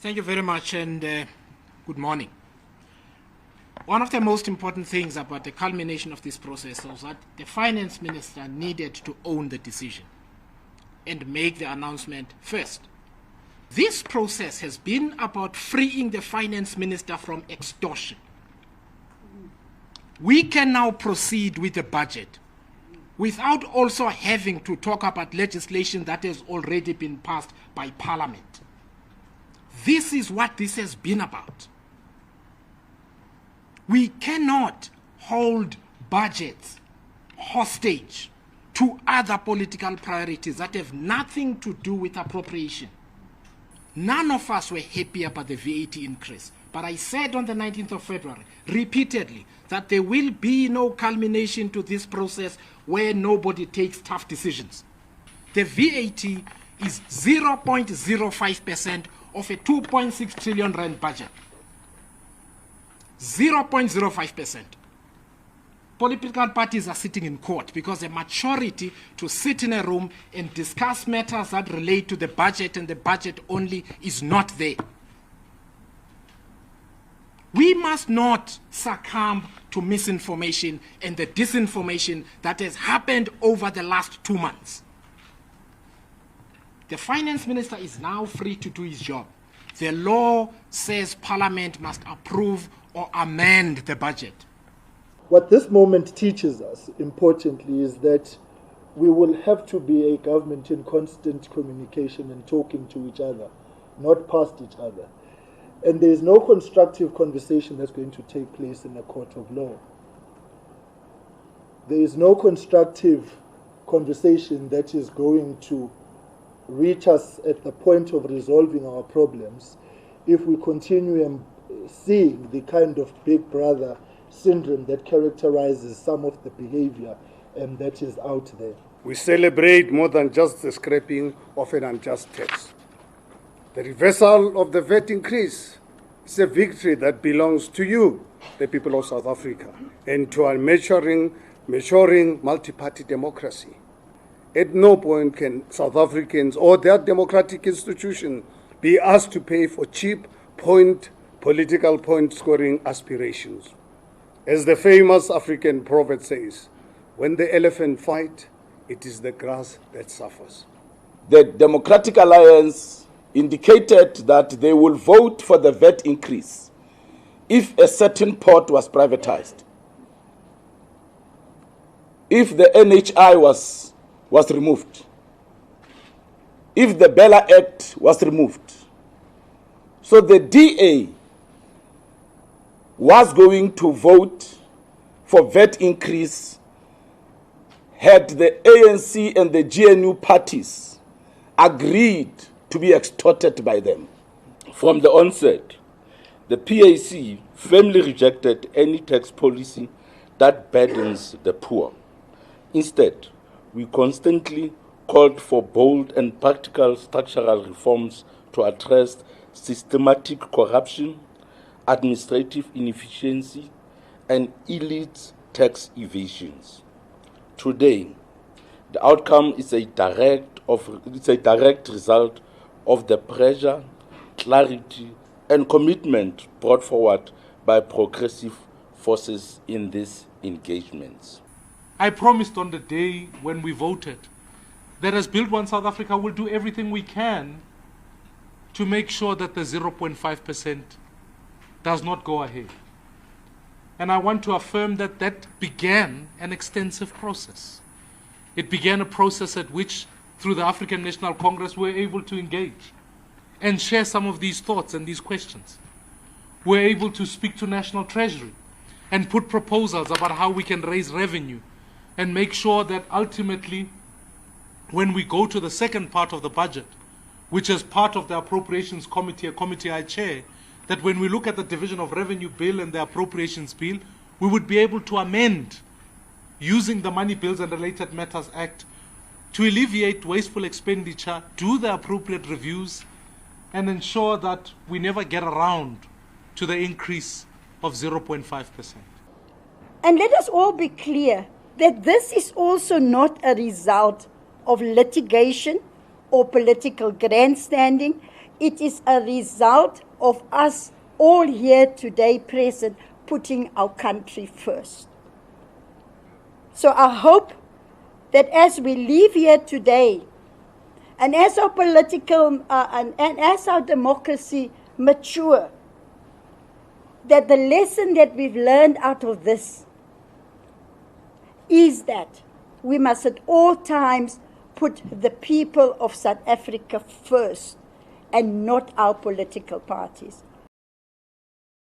Thank you very much, and good morning. One of the most important things about the culmination of this process was that the finance minister needed to own the decision and make the announcement first. This process has been about freeing the finance minister from extortion. We can now proceed with the budget without also having to talk about legislation that has already been passed by Parliament. This is what this has been about. We cannot hold budgets hostage to other political priorities that have nothing to do with appropriation. None of us were happy about the VAT increase, but I said on the 19th of February repeatedly that there will be no culmination to this process where nobody takes tough decisions. The VAT is 0.05% of a 2.6 trillion rand budget. 0.05%. Political parties are sitting in court because the majority to sit in a room and discuss matters that relate to the budget and the budget only is not there. We must not succumb to misinformation and the disinformation that has happened over the last 2 months. The finance minister is now free to do his job. The law says Parliament must approve or amend the budget. What this moment teaches us, importantly, is that we will have to be a government in constant communication and talking to each other, not past each other. And there is no constructive conversation that's going to take place in a court of law. There is no constructive conversation that is going to reach us at the point of resolving our problems if we continue seeing the kind of big brother syndrome that characterizes some of the behavior that is out there. We celebrate more than just the scrapping of an unjust tax. The reversal of the VAT increase is a victory that belongs to you, the people of South Africa, and to our maturing multi-party democracy. At no point can South Africans or their democratic institution be asked to pay for cheap political point-scoring aspirations. As the famous African proverb says, when the elephant fights, it is the grass that suffers. The Democratic Alliance indicated that they will vote for the VAT increase if a certain port was privatized, if the NHI was removed, if the Bella Act was removed. So the DA was going to vote for VAT increase had the ANC and the GNU parties agreed to be extorted by them. From the onset, the PAC firmly rejected any tax policy that burdens the poor. Instead, we constantly called for bold and practical structural reforms to address systematic corruption, administrative inefficiency, and illicit tax evasions. Today, the outcome is a direct result of the pressure, clarity, and commitment brought forward by progressive forces in these engagements. I promised on the day when we voted that as Build One South Africa will do everything we can to make sure that the 0.5% does not go ahead. And I want to affirm that that began an extensive process. It began a process at which, through the African National Congress, we were able to engage and share some of these thoughts and these questions. We're able to speak to National Treasury and put proposals about how we can raise revenue and make sure that ultimately, when we go to the second part of the budget, which is part of the Appropriations Committee, a committee I chair, that when we look at the Division of Revenue Bill and the Appropriations Bill, we would be able to amend using the Money Bills and Related Matters Act to alleviate wasteful expenditure, do the appropriate reviews, and ensure that we never get around to the increase of 0.5%. And let us all be clear that this is also not a result of litigation or political grandstanding. it is a result of us all here today present putting our country first. So I hope that as we leave here today, and as our political and as our democracy mature, that the lesson that we've learned out of this is that we must at all times put the people of South Africa first and not our political parties.